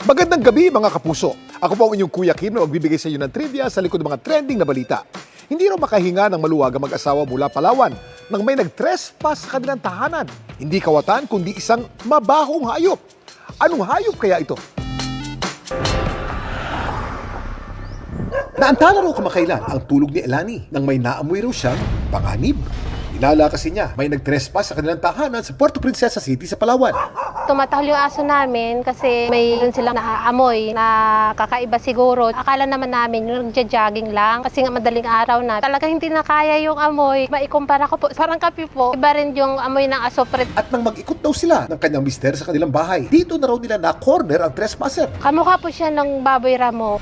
Magandang gabi mga kapuso. Ako po ang inyong Kuya Kim na magbibigay sa inyo ng trivia sa likod ng mga trending na balita. Hindi raw makahinga ng maluwag ang mag-asawa mula Palawan nang may nag-trespass sa kanilang tahanan. Hindi kawatan kundi isang mabahong hayop. Anong hayop kaya ito? Naantala raw kamakailan ang tulog ni Elani nang may naamoy raw siyang panganib. Inala kasi niya may nag-trespass sa kanilang tahanan sa Puerto Princesa City sa Palawan. Tumatahol yung aso namin kasi may doon silang naaamoy na kakaiba siguro. Akala naman namin yung nagja-jogging lang kasi nga madaling araw na. Talaga hindi na kaya yung amoy. Maikumpara ko po, parang kape po. Iba rin yung amoy ng asopret. At nang mag-ikot daw sila ng kanyang mister sa kanilang bahay, dito na raw nila na-corner ang trespasser. Kamukha po siya ng baboy ramo.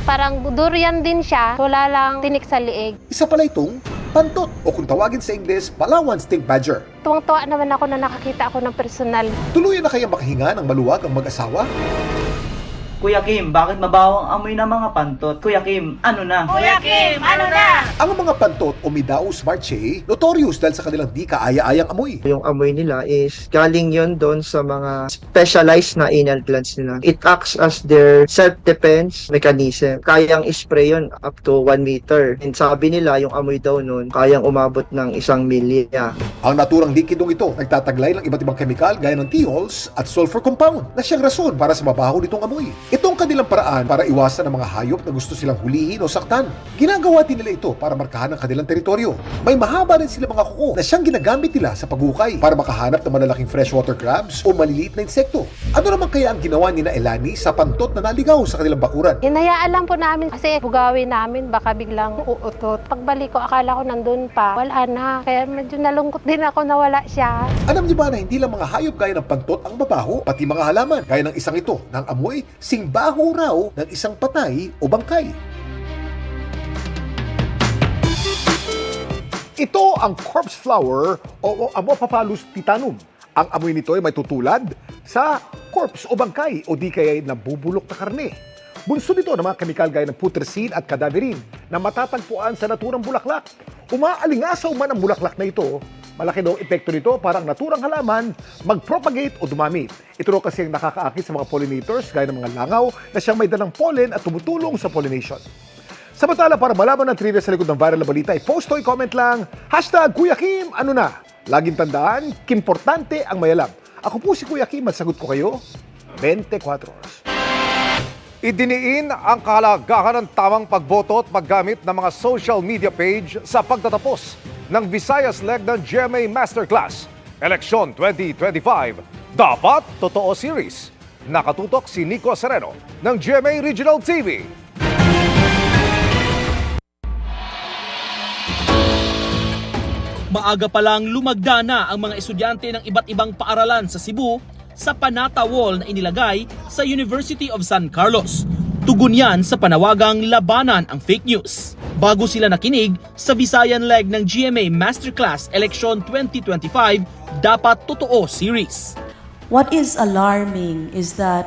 Parang durian din siya, wala lang tinik sa liig. Isa pala itong pantot o kung tawagin sa Ingles, Palawan Stink Badger. Tuwang-tuwa naman ako na nakakita ako ng personal. Tuluyan na kaya makahinga ng maluwag ang mag-asawa? Kuya Kim, bakit mabaho ang amoy ng mga pantot? Kuya Kim, ano na? Kuya Kim, ano na? Ang mga pantot o Midao Smart Shea, notorious dahil sa kanilang di kaaya-ayang amoy. Yung amoy nila is galing yon doon sa mga specialized na anal glands nila. It acts as their self-defense mechanism. Kayang spray yon up to 1 meter. And sabi nila, yung amoy daw nun, kayang umabot ng 1 milya. Ang naturang likidong ito nagtataglay ng iba't ibang kemikal gaya ng tiols at sulfur compound na siyang rason para sa mabaho nitong amoy. Ito ang kanilang paraan para iwasan ang mga hayop na gusto silang hulihin o saktan. Ginagawa din nila ito para markahan ang kanilang teritoryo. May mahaba rin sila mga kuko na siyang ginagamit nila sa paghukay para makahanap ng malalaking freshwater crabs o maliliit na insekto. Ano naman kaya ang ginawa ni na Elani sa pantot na naligaw sa kanilang bakuran? Hinayaan lang po namin kasi bugawin namin baka biglang uutot. Pagbalik ko akala ko nandun pa, wala na. Kaya medyo nalungkot din ako na wala siya. Alam niyo ba na hindi lang mga hayop gaya ng pantot ang mabaho, pati mga halaman gaya ng isang ito ng amoy, baho raw ng isang patay o bangkay. Ito ang corpse flower o Amorphophallus titanum. Ang amoy nito ay may tutulad sa corpse o bangkay o di kaya nabubulok na karne. Bunso nito ng mga kemikal gaya ng putrescine at cadaverine na matatagpuan sa naturang bulaklak. Umaalingasaw man ang bulaklak na ito, malaki daw epekto nito para ang naturang halaman mag-propagate o dumami. Ito raw kasi ang nakakaakit sa mga pollinators gaya ng mga langaw na siyang may dalang pollen at tumutulong sa pollination. Samantala, para malaman ng trivia sa likod ng viral na balita, i-post o i-comment lang, #Kuya Kim, ano na? Laging tandaan, kimportante ang may alam. Ako po si Kuya Kim at sagot ko kayo, 24 oras. Idiniin ang kahalagahan ng tamang pagboto at paggamit ng mga social media page sa pagtatapos ng Visayas leg ng GMA Masterclass Eleksyon 2025 Dapat Totoo Series. Nakatutok si Nico Sereno ng GMA Regional TV. Maaga pa lang lumagda na ang mga estudyante ng iba't ibang paaralan sa Cebu sa Panata Wall na inilagay sa University of San Carlos. Tugon yan sa panawagang labanan ang fake news. Bago sila nakinig sa Visayan leg ng GMA Masterclass Election 2025 Dapat Totoo Series. What is alarming is that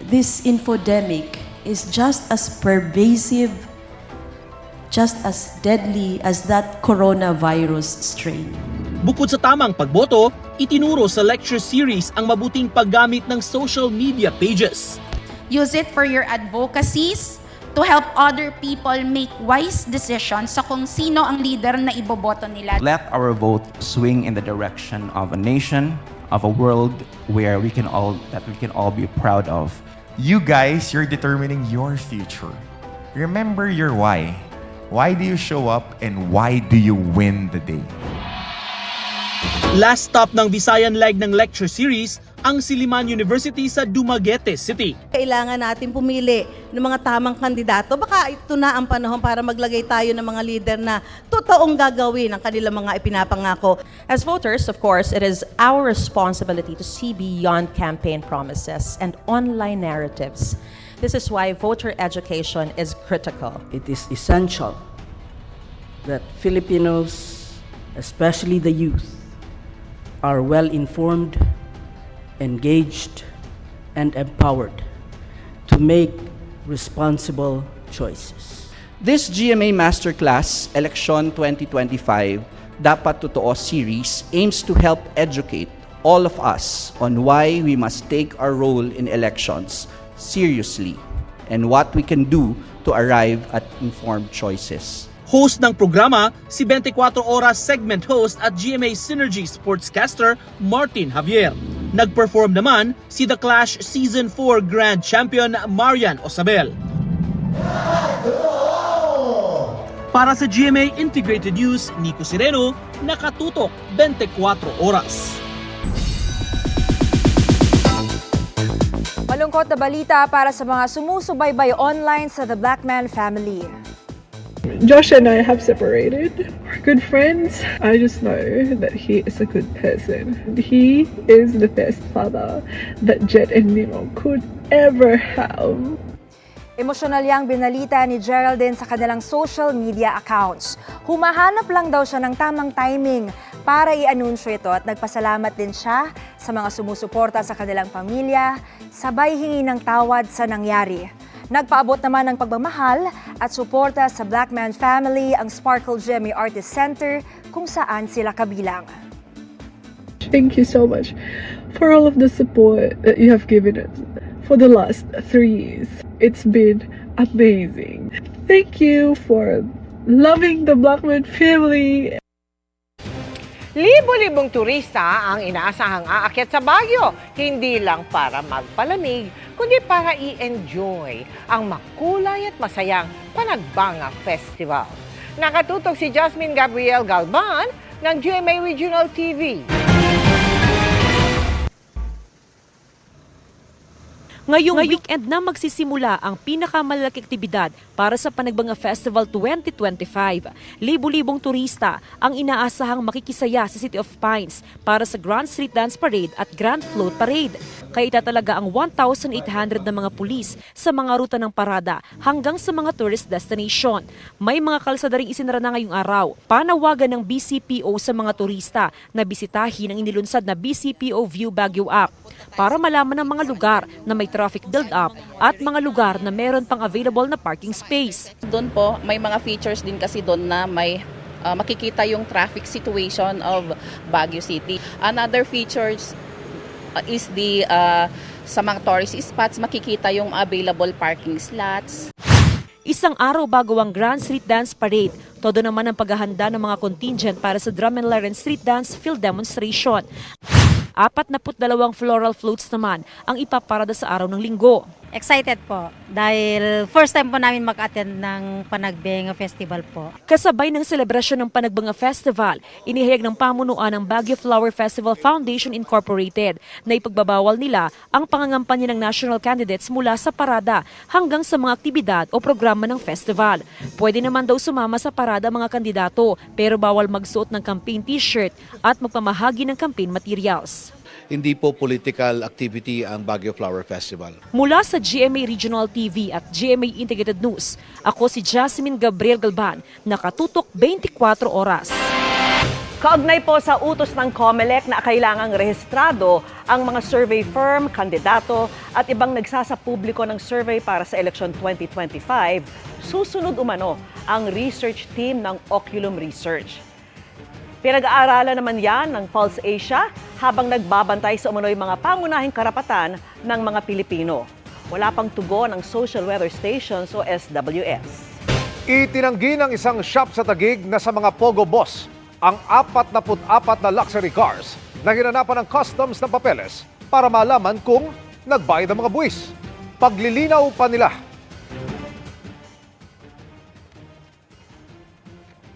this infodemic is just as pervasive, just as deadly as that coronavirus strain. Bukod sa tamang pagboto, itinuro sa lecture series ang mabuting paggamit ng social media pages. Use it for your advocacies to help other people make wise decisions sa kung sino ang leader na iboboto nila. Let our vote swing in the direction of a nation, of a world where we can all be proud of. You guys, you're determining your future. Remember your why. Why do you show up and why do you win the day? Last stop ng Visayan leg ng lecture series ang Silliman University sa Dumaguete City. Kailangan natin pumili ng mga tamang kandidato. Baka ito na ang panahon para maglagay tayo ng mga leader na totoong gagawin ang kanilang mga ipinapangako. As voters, of course, it is our responsibility to see beyond campaign promises and online narratives. This is why voter education is critical. It is essential that Filipinos, especially the youth, are well-informed, engaged, and empowered to make responsible choices. This GMA Masterclass Election 2025 Dapat Totoo series aims to help educate all of us on why we must take our role in elections seriously and what we can do to arrive at informed choices. Host ng programa, si 24 Oras segment host at GMA Synergy sportscaster Martin Javier. Nag-perform naman si The Clash Season 4 Grand Champion Marian Osabel. Para sa GMA Integrated News, Nico Sireno, nakatutok 24 oras. Malungkot na balita para sa mga sumusubaybay online sa The Blackman family. Josh and I have separated. We're good friends. I just know that he is a good person. He is the best father that Jet and Nemo could ever have. Emosyonal yang binalita ni Geraldine sa kanilang social media accounts. Humahanap lang daw siya ng tamang timing para i-anunsyo ito at nagpasalamat din siya sa mga sumusuporta sa kanilang pamilya, sabay hingi ng tawad sa nangyari. Nagpaabot naman ng pagmamahal at suporta sa Blackman family ang Sparkle GMA Artist Center kung saan sila kabilang. Thank you so much for all of the support that you have given us for the last 3 years. It's been amazing. Thank you for loving the Blackman family. Libo-libong turista ang inaasahang aakyat sa Baguio, hindi lang para magpalamig, kundi para i-enjoy ang makulay at masayang Panagbanga Festival. Nakatutok si Jasmine Gabriel Galban ng GMA Regional TV. Ngayong weekend na magsisimula ang pinakamalaking aktibidad para sa Panagbanga Festival 2025. Libo-libong turista ang inaasahang makikisaya sa City of Pines para sa Grand Street Dance Parade at Grand Float Parade. Kaya itatalaga ang 1,800 na mga pulis sa mga ruta ng parada hanggang sa mga tourist destination. May mga kalsada ring isinara na ngayong araw. Panawagan ng BCPO sa mga turista na bisitahin ang inilunsad na BCPO View Baguio app para malaman ang mga lugar na may traffic build-up at mga lugar na meron pang available na parking space. Doon po, may mga features din kasi doon na may makikita yung traffic situation of Baguio City. Another features is the sa mga tourist spots, makikita yung available parking slots. Isang araw bago ang Grand Street Dance Parade, todo naman ang paghahanda ng mga contingent para sa Drum and Laren Street Dance Field Demonstration. 42 floral floats naman ang ipaparada sa araw ng Linggo. Excited po dahil first time po namin mag-attend ng Panagbanga Festival po. Kasabay ng selebrasyon ng Panagbanga Festival, inihayag ng pamunuan ng Baguio Flower Festival Foundation Incorporated na ipagbabawal nila ang pangangampanya ng national candidates mula sa parada hanggang sa mga aktibidad o programa ng festival. Pwede naman daw sumama sa parada mga kandidato pero bawal magsuot ng campaign t-shirt at magpamahagi ng campaign materials. Hindi po political activity ang Baguio Flower Festival. Mula sa GMA Regional TV at GMA Integrated News, ako si Jasmine Gabriel Galban, nakatutok 24 oras. Kaugnay po sa utos ng COMELEC na kailangang rehistrado ang mga survey firm, kandidato at ibang nagsasapubliko ng survey para sa election 2025, susunod umano ang research team ng Oculum Research. Pinag-aaralan naman yan ng Pulse Asia habang nagbabantay sa umano'y mga pangunahing karapatan ng mga Pilipino. Wala pang tugon ng Social Weather Stations o SWS. Itinanggi ng isang shop sa Taguig na sa mga Pogo Boss ang 44 na luxury cars na hinanapan ng customs ng papeles para malaman kung nagbayad ang mga buwis. Paglilinaw pa nila.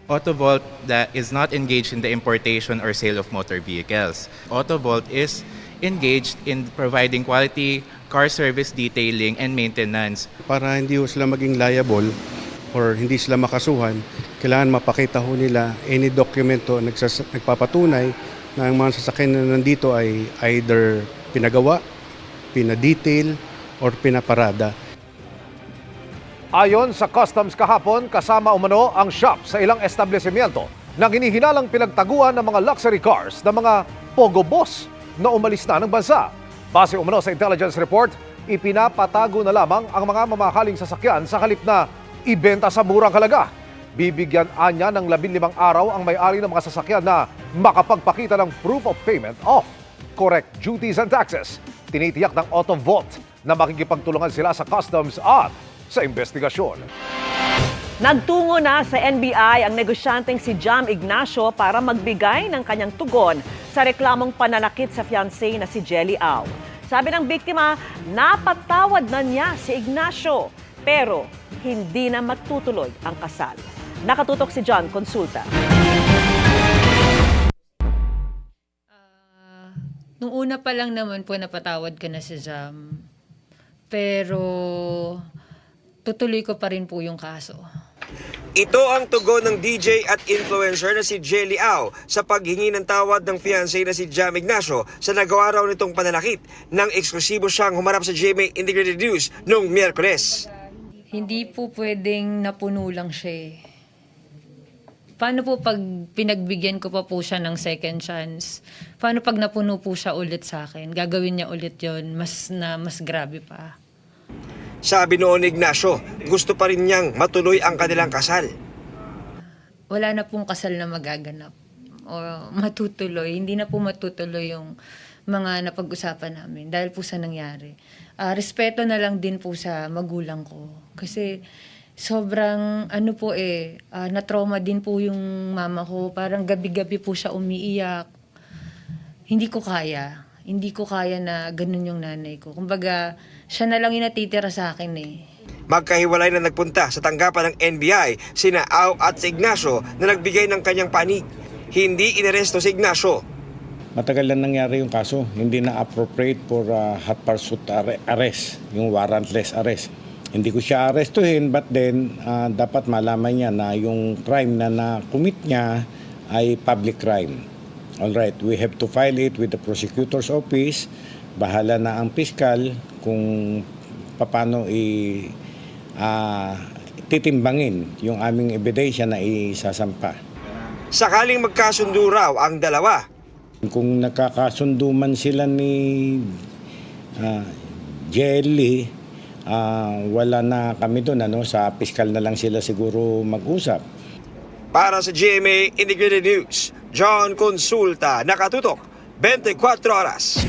Autovolt that is not engaged in the importation or sale of motor vehicles. Autovolt is engaged in providing quality car service detailing and maintenance. Para hindi sila maging liable or hindi sila makasuhan, kailangan mapakita ho nila any dokumento nagpapatunay na ang mga sasakyan na nandito ay either pinagawa, pinadetail, or pinaparada. Ayon sa customs kahapon, kasama umano ang shop sa ilang establishmento na hinihinalang pinagtaguan ng mga luxury cars ng mga Pogo Boss na umalis na ng bansa. Base umano sa intelligence report, ipinapatago na lamang ang mga mamahaling sasakyan sa halip na ibenta sa murang halaga. Bibigyan anya ng 15 araw ang may-ari ng mga sasakyan na makapagpakita ng proof of payment of correct duties and taxes. Tinitiyak ng Autovolt na makikipagtulungan sila sa customs at sa investigasyon. Nagtungo na sa NBI ang negosyanteng si Jam Ignacio para magbigay ng kanyang tugon sa reklamong pananakit sa fiancé na si Jelly Au. Sabi ng biktima, napatawad na niya si Ignacio pero hindi na matutuloy ang kasal. Nakatutok si John Consulta. Nung una pa lang naman po napatawad ko na si Jam. Pero tutuloy ko pa rin po yung kaso. Ito ang tugon ng DJ at influencer na si Jelly Au sa paghingi ng tawad ng fiancé na si Jam Ignacio sa nagawa raw nitong pananakit nang eksklusibo siyang humarap sa GMA Integrated News noong Miyerkules. Hindi po pwedeng napuno lang siya eh. Paano po pag pinagbigyan ko pa po siya ng second chance? Paano pag napuno po siya ulit sa akin? Gagawin niya ulit yon mas grabe pa. Sabi noon ni Ignacio, gusto pa rin niyang matuloy ang kanilang kasal. Wala na pong kasal na magaganap o matutuloy. Hindi na po matutuloy yung mga napag-usapan namin dahil po sa nangyari. Respeto na lang din po sa magulang ko. Kasi sobrang na-trauma din po yung mama ko. Parang gabi-gabi po siya umiiyak. Hindi ko kaya. Hindi ko kaya na ganun yung nanay ko. Kumbaga, siya na lang yung natitira sa akin eh. Magkahiwalay na nagpunta sa tanggapan ng NBI sina Au at si Ignacio na nagbigay ng kanyang panig. Hindi inaresto si Ignacio. Matagal na nangyari yung kaso. Hindi na appropriate for hot pursuit arrest, yung warrantless arrest. Hindi ko siya arestuhin but then dapat malaman niya na yung crime na na-commit niya ay public crime. Alright, we have to file it with the prosecutor's office. Bahala na ang piskal kung paano titimbangin yung aming ebidensya na isasampa. Sakaling magkasundo raw ang dalawa. Kung nakakasundo man sila ni Jelly, wala na kami doon. Sa piskal na lang sila siguro mag-usap. Para sa GMA Integrated News, John Consulta, nakatutok, 24 oras.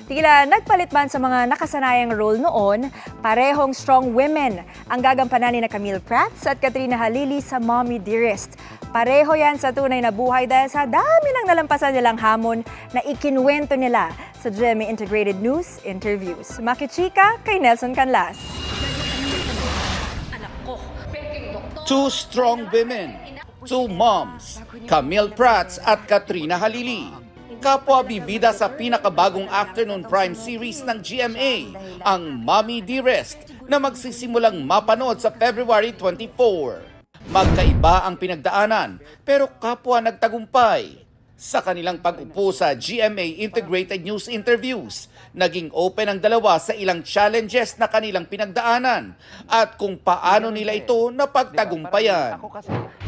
Tila nagpalit man sa mga nakasanayang role noon, parehong strong women ang gagampanan ni Camille Prats at Katrina Halili sa Mommy Dearest. Pareho yan sa tunay na buhay dahil sa dami ng nalampasan nilang hamon na ikinwento nila sa GMA Integrated News interviews. Makichika kay Nelson Canlas. Two strong women, two moms, Camille Prats at Katrina Halili. Kapwa bibida sa pinakabagong afternoon prime series ng GMA, ang Mommy Dearest, na magsisimulang mapanood sa February 24. Magkaiba ang pinagdaanan, pero kapwa nagtagumpay. Sa kanilang pag-upo sa GMA Integrated News interviews, naging open ang dalawa sa ilang challenges na kanilang pinagdaanan at kung paano nila ito napagtagumpayan.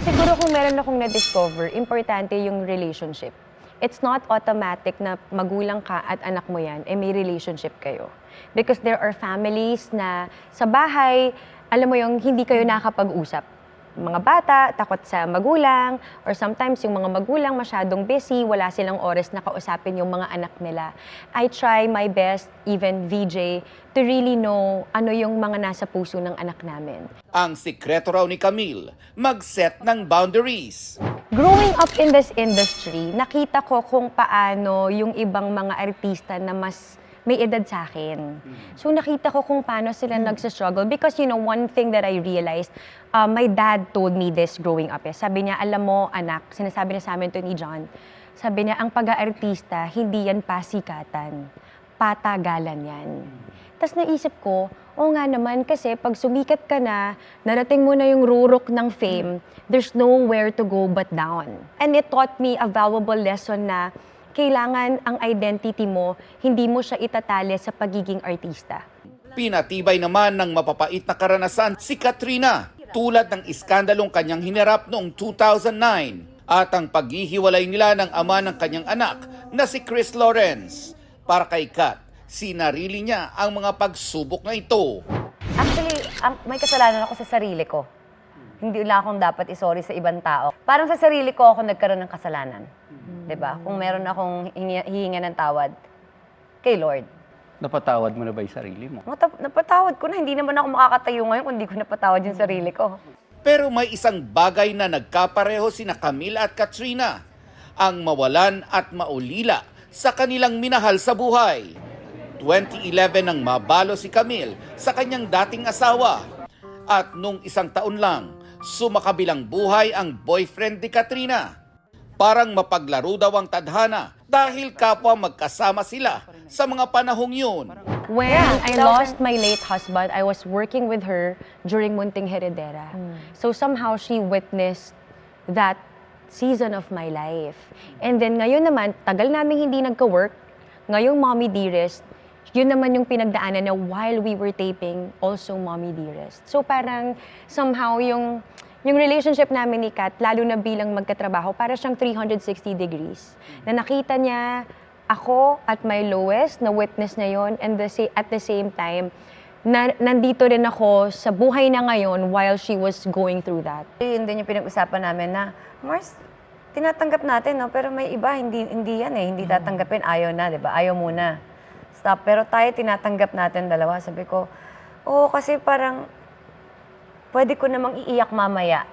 Siguro kung meron akong na-discover, importante yung relationship. It's not automatic na magulang ka at anak mo yan, may relationship kayo. Because there are families na sa bahay, alam mo yung hindi kayo nakakapag-usap. Mga bata, takot sa magulang, or sometimes yung mga magulang masyadong busy, wala silang oras na kausapin yung mga anak nila. I try my best, even VJ, to really know ano yung mga nasa puso ng anak namin. Ang sikreto raw ni Camille, mag-set ng boundaries. Growing up in this industry, nakita ko kung paano yung ibang mga artista na mas may edad sa akin. So nakita ko kung paano sila nagsistruggle. Because one thing that I realized, my dad told me this growing up. Sabi niya, alam mo anak, sinasabi niya sa amin to ni John, sabi niya, ang pag-aartista, hindi yan pasikatan. Patagalan yan. Tapos naisip ko, oo nga naman, kasi pag sumikat ka na, narating mo na yung rurok ng fame, there's nowhere to go but down. And it taught me a valuable lesson na kailangan ang identity mo, hindi mo siya itatali sa pagiging artista. Pinatibay naman ng mapapait na karanasan si Katrina, tulad ng iskandalong kanyang hinarap noong 2009 at ang paghihiwalay nila ng ama ng kanyang anak na si Chris Lawrence. Para kay Kat, sinarili niya ang mga pagsubok na ito. Actually, may kasalanan ako sa sarili ko. Hindi lang akong dapat isorry sa ibang tao. Parang sa sarili ko ako nagkaroon ng kasalanan. 'Di ba? Kung meron akong hihinga ng tawad kay Lord. Napatawad mo na ba yung sarili mo? Napatawad ko na. Hindi naman ako makakatayo ngayon kung hindi ko napatawad yung sarili ko. Pero may isang bagay na nagkapareho sina Camille at Katrina, ang mawalan at maulila sa kanilang minahal sa buhay. 2011 nang mabalo si Camille sa kanyang dating asawa. At nung isang taon lang, sumakabilang buhay ang boyfriend ni Katrina. Parang mapaglaro daw ang tadhana dahil kapwa magkasama sila sa mga panahong yun. When I lost my late husband, I was working with her during Munting Heredera. So somehow she witnessed that season of my life. And then ngayon naman, tagal naming hindi nagka-work. Ngayong Mommy Dearest, yun naman yung pinagdaanan na while we were taping, also Mommy Dearest. So parang somehow yung relationship namin ni Kat, lalo na bilang magkatrabaho, para siyang 360 degrees. Na nakita niya ako at my lowest, na witness niya yun, and at the same time, nandito rin ako sa buhay na ngayon while she was going through that. Yun din yung pinag-usapan namin na, Mars, tinatanggap natin, no? Pero may iba, hindi yan eh. Hindi tatanggapin, ayaw na, di ba? Ayaw muna. Stop. Pero tayo tinatanggap natin dalawa. Sabi ko, oo, kasi parang pwede ko namang iiyak mamaya.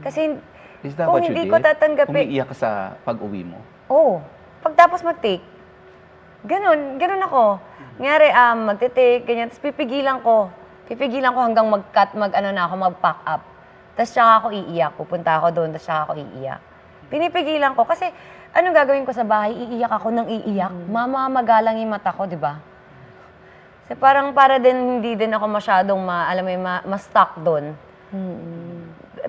Kasi Is that kung what you hindi did? ko tatanggapin. Umiiyak ka sa pag-uwi mo? Oo. Pagtapos mag-take, ganun ako. Ngayari, magte-take, ganyan. Tapos pipigilan ko hanggang mag-cut, mag-pack up. Tapos saka ako iiyak. Pupunta ako doon, tapos saka ako iiyak. Pinipigilan ko kasi anong gagawin ko sa bahay? Iiyak ako ng iiyak. Mamamagalang yung mata ko, di ba? Kasi parang para din, hindi din ako masyadong ma-stuck doon.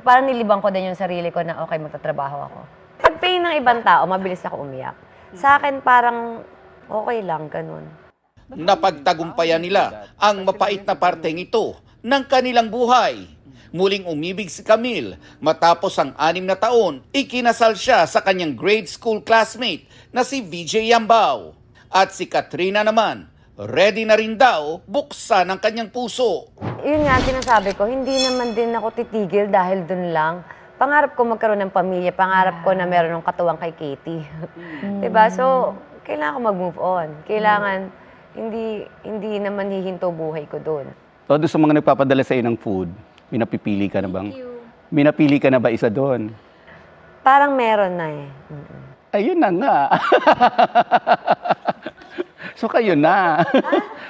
Parang nilibang ko din yung sarili ko na okay, magtatrabaho ako. Pag pain ng ibang tao, mabilis ako umiyak. Sa akin parang okay lang, ganun. Napagtagumpayan nila ang mapait na parteng ito ng kanilang buhay. Muling umibig si Camille matapos ang 6 na taon, ikinasal siya sa kanyang grade school classmate na si VJ Yambao. At si Katrina naman, ready na rin daw buksan ang kanyang puso. Yun nga, sinasabi ko, hindi naman din ako titigil dahil dun lang. Pangarap ko magkaroon ng pamilya, pangarap ko na meron ng katuwang kay Katie. Diba? So, kailangan ko mag-move on. Kailangan, hindi naman hihinto buhay ko dun. Todo sa mga nagpapadala sa iyo ng food, may napipili ka na bang? May napili ka na ba isa doon? Parang meron na eh. Ayun na nga. So kayo na.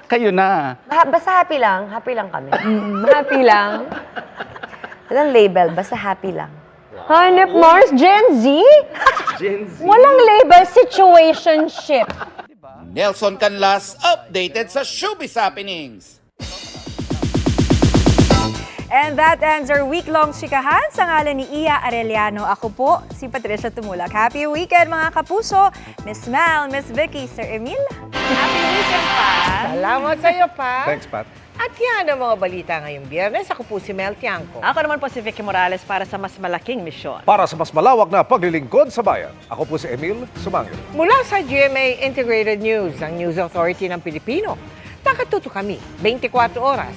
Kayo na. Basta happy lang kami. Happy lang. Walang label, basta happy lang. Hanep Mars, Gen Z? Gen Z. Walang label, situationship. Nelson Canlas, updated sa Showbiz Happenings. And that ends our week-long chikahan sa ngalan ni Iya Arellano. Ako po, si Patricia Tumulak. Happy weekend mga kapuso! Miss Mel, Miss Vicky, Sir Emil. Happy weekend, Pat! Salamat sa iyo, Pat! Thanks, Pat. At yan ang mga balita ngayong Biyernes. Ako po si Mel Tiangco. Ako naman po si Vicky Morales para sa mas malaking misyon. Para sa mas malawak na paglilingkod sa bayan, ako po si Emil Sumangil. Mula sa GMA Integrated News, ang News Authority ng Pilipino, nakatuto kami 24 oras